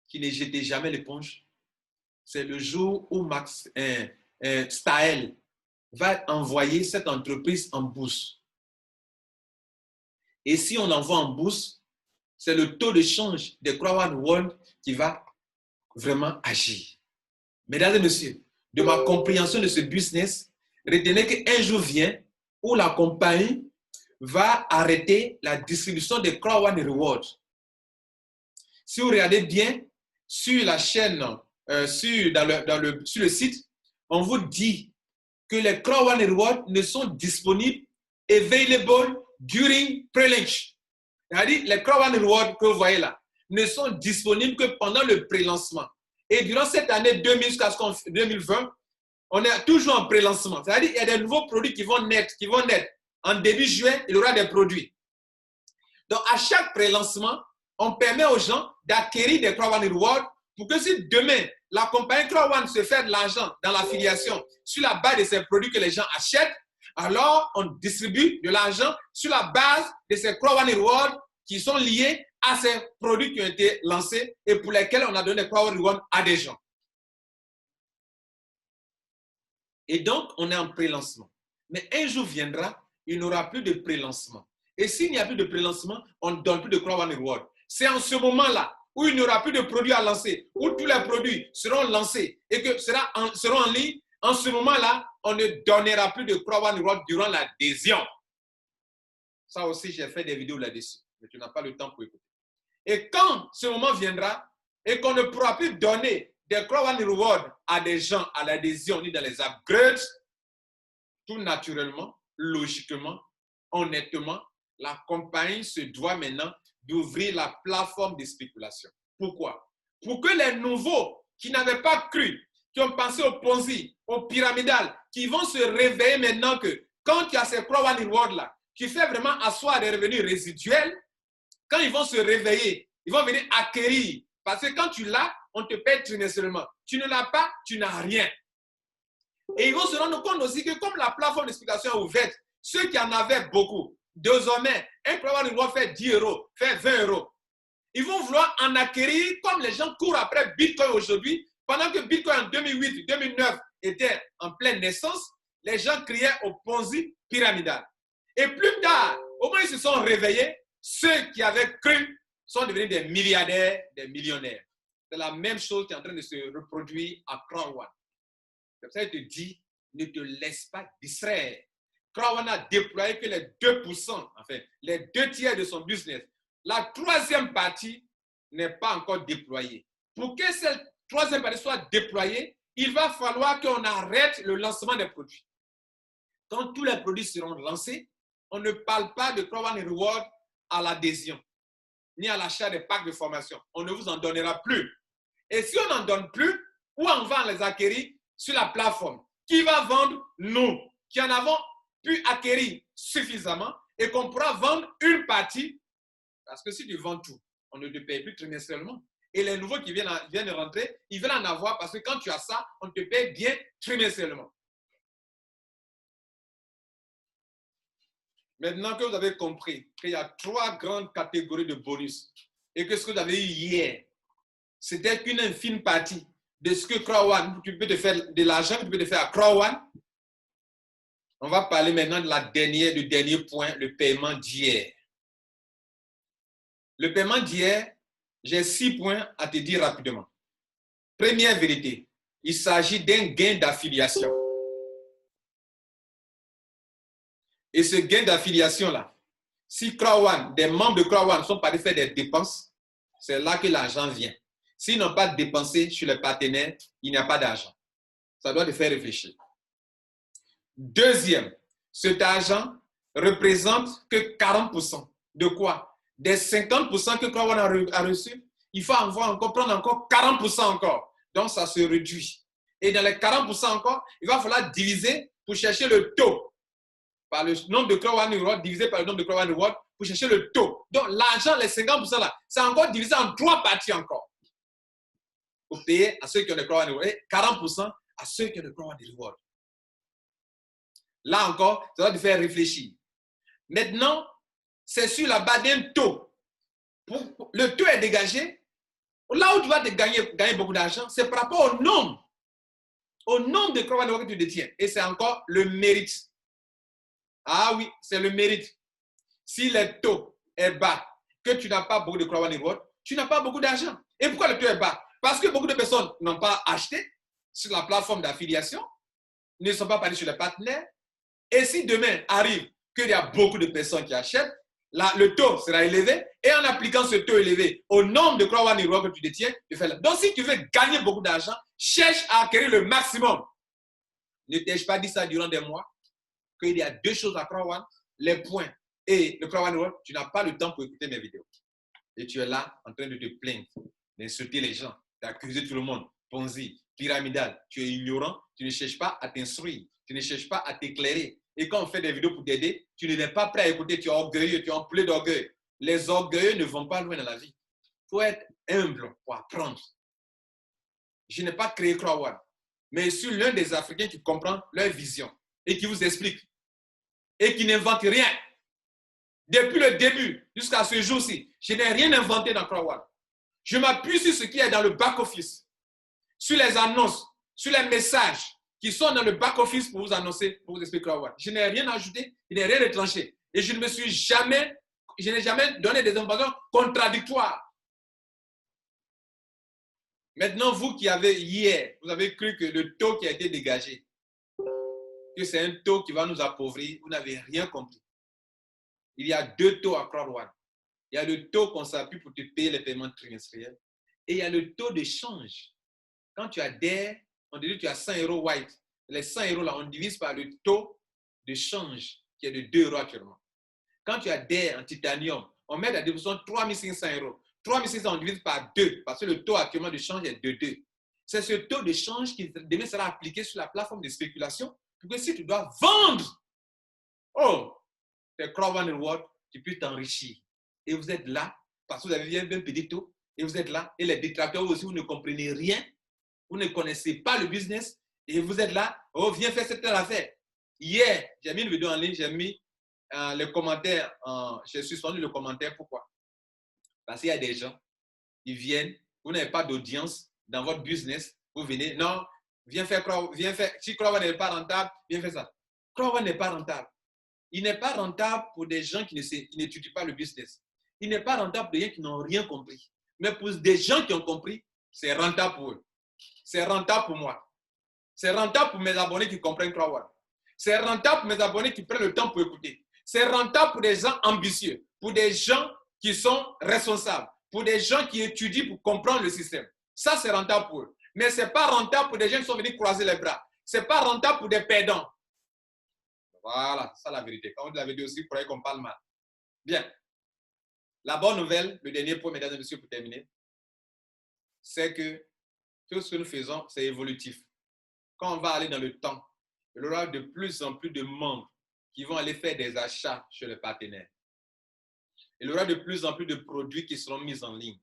qui ne jetez jamais l'éponge, c'est le jour où Staël va envoyer cette entreprise en bourse. Et si on l'envoie en bourse, c'est le taux de change des Crown World qui va vraiment agir. Mesdames et messieurs, de ma compréhension de ce business, retenez qu'un jour vient où la compagnie va arrêter la distribution des Crown Rewards. Si vous regardez bien sur la chaîne, sur le site, on vous dit que les Crown Rewards ne sont disponibles available during pre-launch. C'est-à-dire les Crown Rewards que vous voyez là ne sont disponibles que pendant le pré-lancement. Et durant cette année 2020, on est toujours en pré-lancement. C'est-à-dire qu'il y a des nouveaux produits qui vont naître. En début juin, il y aura des produits. Donc, à chaque pré-lancement, on permet aux gens d'acquérir des Crown Rewards pour que si demain, la compagnie Crown se fait de l'argent dans l'affiliation sur la base de ces produits que les gens achètent, alors on distribue de l'argent sur la base de ces Crown Rewards qui sont liés à ces produits qui ont été lancés et pour lesquels on a donné des Crown Rewards à des gens. Et donc, on est en pré-lancement. Mais un jour viendra, il n'y aura plus de pré-lancement. Et s'il n'y a plus de pré-lancement, on ne donne plus de Crown Reward. C'est en ce moment-là où il n'y aura plus de produits à lancer, où tous les produits seront lancés et que seront en ligne. En ce moment-là, on ne donnera plus de Crown Reward durant l'adhésion. Ça aussi, j'ai fait des vidéos là-dessus, mais tu n'as pas le temps pour écouter. Et quand ce moment viendra et qu'on ne pourra plus donner des Crown Reward à des gens à l'adhésion ni dans les upgrades, tout naturellement, logiquement, honnêtement, la compagnie se doit maintenant d'ouvrir la plateforme de spéculation. Pourquoi? Pour que les nouveaux qui n'avaient pas cru, qui ont pensé au Ponzi, au pyramidal, qui vont se réveiller maintenant que quand tu as ces Crown Reward-là, tu fais vraiment asseoir des revenus résiduels, quand ils vont se réveiller, ils vont venir acquérir. Parce que quand tu l'as, on te paie trimestriellement. Tu ne l'as pas, tu n'as rien. Et ils vont se rendre compte aussi que comme la plateforme d'explication est ouverte, ceux qui en avaient beaucoup, désormais, un Crown Reward fait 10 euros, fait 20 euros. Ils vont vouloir en acquérir comme les gens courent après Bitcoin aujourd'hui. Pendant que Bitcoin en 2008, 2009 était en pleine naissance, les gens criaient au Ponzi pyramidal. Et plus tard, au moins ils se sont réveillés, ceux qui avaient cru sont devenus des milliardaires, des millionnaires. C'est la même chose qui est en train de se reproduire à Crown One. C'est pour ça qu'il te dit, ne te laisse pas distraire. Crown One a déployé que les 2%, enfin, les 2 tiers de son business. La 3e partie n'est pas encore déployée. Pour que cette 3e partie soit déployée, il va falloir qu'on arrête le lancement des produits. Quand tous les produits seront lancés, on ne parle pas de Crown Reward à l'adhésion, ni à l'achat des packs de formation. On ne vous en donnera plus. Et si on n'en donne plus, où on va les acquérir? Sur la plateforme. Qui va vendre? Nous, qui en avons pu acquérir suffisamment et qu'on pourra vendre une partie. Parce que si tu vends tout, on ne te paye plus trimestriellement. Et les nouveaux qui viennent de rentrer, ils veulent en avoir parce que quand tu as ça, on te paye bien trimestriellement. Maintenant que vous avez compris qu'il y a 3 grandes catégories de bonus et que ce que vous avez eu hier, c'était qu'une infime partie de ce que Crown, tu peux te faire de l'argent que tu peux te faire à Crown. On va parler maintenant de du dernier point, le paiement d'hier. Le paiement d'hier, j'ai 6 points à te dire rapidement. Première vérité, il s'agit d'un gain d'affiliation. Et ce gain d'affiliation-là, si Crown, des membres de Crown sont partis faire des dépenses, c'est là que l'argent vient. S'ils n'ont pas dépensé sur les partenaires, il n'y a pas d'argent. Ça doit te faire réfléchir. Deuxième, cet argent représente que 40%. De quoi? Des 50% que Crown a reçu, il faut encore prendre encore 40% encore. Donc, ça se réduit. Et dans les 40% encore, il va falloir diviser pour chercher le taux. Par le nombre de Crown Reward divisé par le nombre de Crown Reward pour chercher le taux. Donc, l'argent, les 50% là, c'est encore divisé en 3 parties encore. Pour payer à ceux qui ont des Crown Reward et 40% à ceux qui ont des Crown Reward. Là encore, ça va te faire réfléchir. Maintenant, c'est sur la base d'un taux. Le taux est dégagé. Là où tu vas te gagner beaucoup d'argent, c'est par rapport au nombre de Crown Reward que tu détiens. Et c'est encore le mérite. Ah oui, c'est le mérite. Si le taux est bas, que tu n'as pas beaucoup de Crown Reward, tu n'as pas beaucoup d'argent. Et pourquoi le taux est bas? Parce que beaucoup de personnes n'ont pas acheté sur la plateforme d'affiliation, ne sont pas partis sur les partenaires. Et si demain arrive qu'il y a beaucoup de personnes qui achètent, là, le taux sera élevé. Et en appliquant ce taux élevé au nombre de Crown Reward que tu détiens, tu fais là. Donc, si tu veux gagner beaucoup d'argent, cherche à acquérir le maximum. Ne t'ai-je pas dit ça durant des mois? Qu'il y a 2 choses à Crown, les points et le Crown Reward. Tu n'as pas le temps pour écouter mes vidéos. Et tu es là en train de te plaindre, d'insulter les gens, d'accuser tout le monde. Ponzi, pyramidal, tu es ignorant, tu ne cherches pas à t'instruire, tu ne cherches pas à t'éclairer. Et quand on fait des vidéos pour t'aider, tu n'es pas prêt à écouter, tu es orgueilleux, tu es empli d'orgueil. Les orgueilleux ne vont pas loin dans la vie. Il faut être humble pour apprendre. Je n'ai pas créé Crown, mais je suis l'un des Africains qui comprend leur vision et qui vous explique et qui n'invente rien. Depuis le début jusqu'à ce jour-ci, je n'ai rien inventé dans Crown. Je m'appuie sur ce qui est dans le back-office, sur les annonces, sur les messages qui sont dans le back-office pour vous annoncer, pour vous expliquer Crown. Je n'ai rien ajouté, je n'ai rien retranché. Et je n'ai jamais donné des informations contradictoires. Maintenant, vous qui avez hier, vous avez cru que le taux qui a été dégagé, que c'est un taux qui va nous appauvrir, vous n'avez rien compris. Il y a 2 taux à Crown. Il y a le taux qu'on s'appuie pour te payer les paiements trimestriels et il y a le taux de change. Quand tu adhères, on dit que tu as 100 € white. Les 100 € là, on divise par le taux de change qui est de 2 € actuellement. Quand tu adhères en titanium, on met la déduction 3 500 €. 3 500, on divise par 2 parce que le taux actuellement de change est de 2. C'est ce taux de change qui demain sera appliqué sur la plateforme de spéculation pour que si tu dois vendre, tes Crown Reward, tu peux t'enrichir. Et vous êtes là parce que vous avez un petit taux et vous êtes là et les détracteurs aussi, vous ne comprenez rien. Vous ne connaissez pas le business et vous êtes là, viens faire cette affaire. Hier, j'ai mis une vidéo en ligne, j'ai mis les commentaires, j'ai suspendu le commentaire. Pourquoi? Parce qu'il y a des gens qui viennent, vous n'avez pas d'audience dans votre business, vous venez, non, viens faire, si Crown n'est pas rentable, viens faire ça. Crown n'est pas rentable. Il n'est pas rentable pour des gens qui n'étudient pas le business. Il n'est pas rentable pour des gens qui n'ont rien compris. Mais pour des gens qui ont compris, c'est rentable pour eux. C'est rentable pour moi. C'est rentable pour mes abonnés qui comprennent Crown. C'est rentable pour mes abonnés qui prennent le temps pour écouter. C'est rentable pour des gens ambitieux, pour des gens qui sont responsables, pour des gens qui étudient pour comprendre le système. Ça, c'est rentable pour eux. Mais ce n'est pas rentable pour des gens qui sont venus croiser les bras. Ce n'est pas rentable pour des perdants. Voilà, c'est ça la vérité. Quand vous l'avez dit aussi, vous croyez qu'on parle mal. Bien. La bonne nouvelle, le dernier point, mesdames et messieurs, pour terminer, c'est que tout ce que nous faisons, c'est évolutif. Quand on va aller dans le temps, il y aura de plus en plus de membres qui vont aller faire des achats chez les partenaires. il y aura de plus en plus de produits qui seront mis en ligne.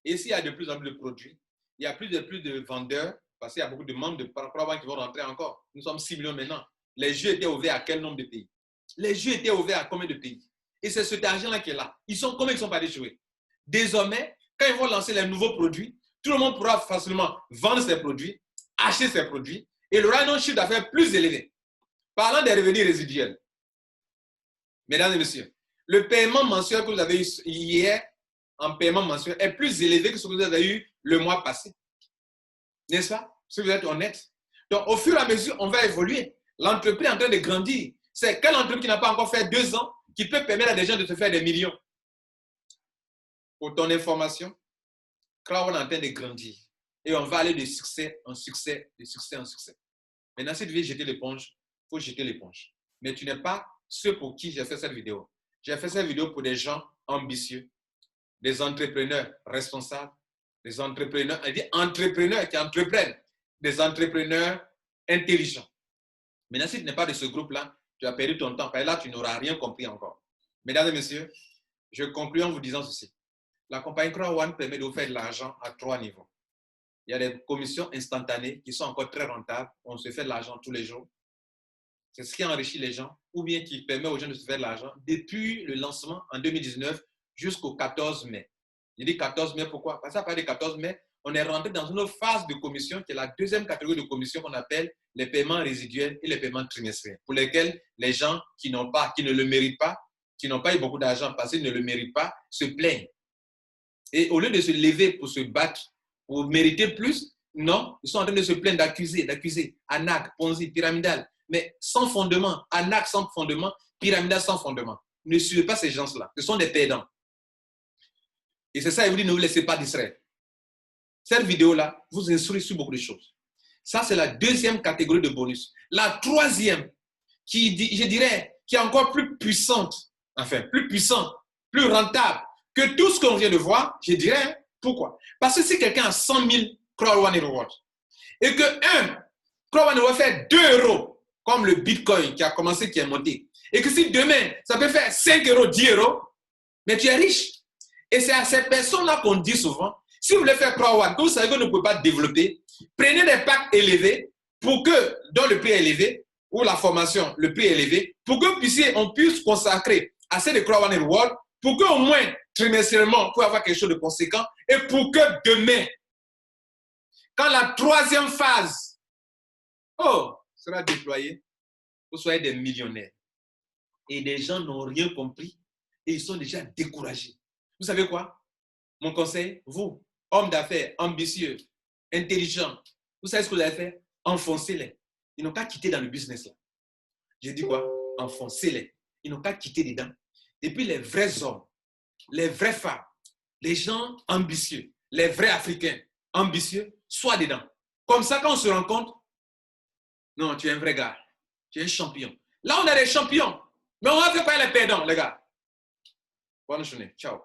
Et s'il y a de plus en plus de produits, il y a plus de vendeurs, parce qu'il y a beaucoup de membres de Crowdone qui vont rentrer encore. Nous sommes 6 millions maintenant. Les jeux étaient ouverts à quel nombre de pays? Les jeux étaient ouverts à combien de pays? Et c'est cet argent-là qui est là. Combien ils sont pas allés jouer? Désormais, quand ils vont lancer les nouveaux produits, tout le monde pourra facilement vendre ses produits, acheter ses produits, et il aura un chiffre d'affaires plus élevé. Parlant des revenus résiduels, mesdames et messieurs, le paiement mensuel que vous avez eu hier en paiement mensuel est plus élevé que ce que vous avez eu le mois passé. N'est-ce pas? Si vous êtes honnête. Donc, au fur et à mesure, on va évoluer. L'entreprise est en train de grandir. C'est quelle entreprise qui n'a pas encore fait 2 ans qui peut permettre à des gens de se faire des millions? Pour ton information, Crowdone est en train de grandir. Et on va aller de succès en succès, de succès en succès. Maintenant, si tu veux jeter l'éponge, il faut jeter l'éponge. Mais tu n'es pas ceux pour qui j'ai fait cette vidéo. J'ai fait cette vidéo pour des gens ambitieux, des entrepreneurs responsables, des entrepreneurs, entrepreneurs qui entreprennent, des entrepreneurs intelligents. Maintenant, si tu n'es pas de ce groupe-là, tu as perdu ton temps. Parce que là, tu n'auras rien compris encore. Mesdames et messieurs, je conclue en vous disant ceci. La compagnie Crowdone permet de vous faire de l'argent à 3 niveaux. Il y a des commissions instantanées qui sont encore très rentables. On se fait de l'argent tous les jours. C'est ce qui enrichit les gens ou bien qui permet aux gens de se faire de l'argent depuis le lancement en 2019 jusqu'au 14 mai. Je dis 14 mai, pourquoi? Parce qu'à partir du 14 mai, on est rentré dans une phase de commission qui est la deuxième catégorie de commission qu'on appelle les paiements résiduels et les paiements trimestriels, pour lesquels les gens qui ne le méritent pas, qui n'ont pas eu beaucoup d'argent parce qu'ils ne le méritent pas, se plaignent. Et au lieu de se lever pour se battre, pour mériter plus, non, ils sont en train de se plaindre, d'accuser, arnaque, ponzi, pyramidal, mais sans fondement, arnaque sans fondement, pyramidal sans fondement. Ne suivez pas ces gens-là, ce sont des perdants. Et c'est ça, il vous dit, ne vous laissez pas distraire. Cette vidéo-là vous instruit sur beaucoup de choses. Ça, c'est la deuxième catégorie de bonus. La troisième, je dirais, qui est encore plus puissante, enfin, plus puissante, plus rentable que tout ce qu'on vient de voir, je dirais, pourquoi? Parce que si quelqu'un a 100 000 Crowdone Rewards et que Crowdone va faire 2 euros, comme le Bitcoin qui a commencé, qui est monté, et que si demain, ça peut faire 5 euros, 10 euros, mais tu es riche. Et c'est à ces personnes-là qu'on dit souvent, si vous voulez faire Crowdone, que vous savez que vous ne pouvez pas développer, prenez des packs élevés pour que, dans le prix élevé, ou la formation, le prix élevé, pour que on puisse consacrer assez de Crowdone Rewards pour qu'au moins, trimestriellement, vous pouvez avoir quelque chose de conséquent et pour que demain, quand la troisième phase sera déployée, vous soyez des millionnaires. Et des gens n'ont rien compris et ils sont déjà découragés. Vous savez quoi? Mon conseil, vous, hommes d'affaires, ambitieux, intelligents, vous savez ce que vous allez faire? Enfoncez-les. Ils n'ont qu'à quitter dans le business là. J'ai dit quoi? Enfoncez-les. Ils n'ont qu'à quitter dedans. Et puis les vrais hommes, les vraies femmes, les gens ambitieux, les vrais Africains ambitieux, soient dedans. Comme ça, quand on se rend compte, non, tu es un vrai gars. Tu es un champion. Là, on a des champions. Mais on va faire quoi les perdants, les gars? Bonne journée. Ciao.